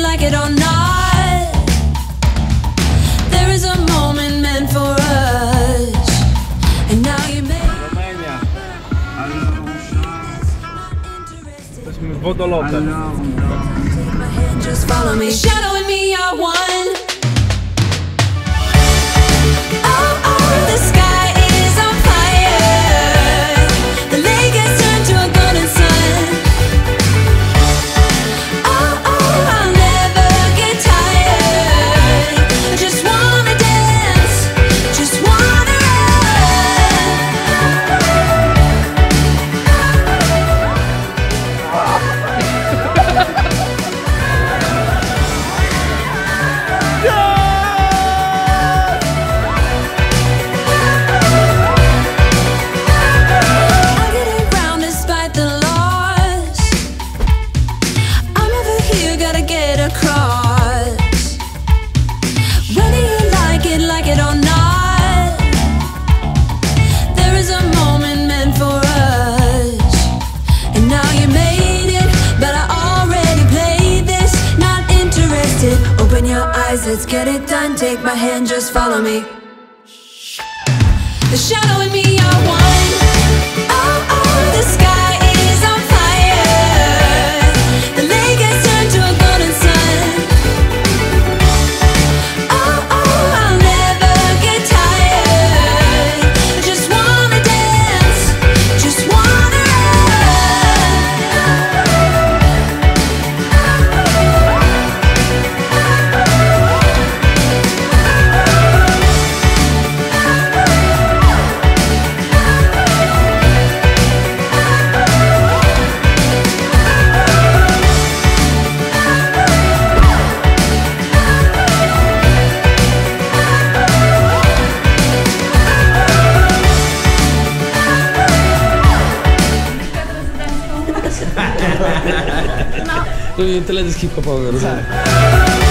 Like it or not, there is a moment meant for us, and now you Romania. Jesteśmy wodolotem. just follow me. Shadow and me are one. Oh, oh, the sky is on fire. The lake has turned to a golden sun. Oh, oh, I'll never get tired. I just wanna dance, just wanna let's get it done, take my hand, just follow me. The shadow and me are one. Oh, oh, the sky is on fire. The lake has turned to a golden sun. Oh, oh, I'll never get tired. I just wanna dance, just wanna To nie teledysk hip-hopowy, rozumiem.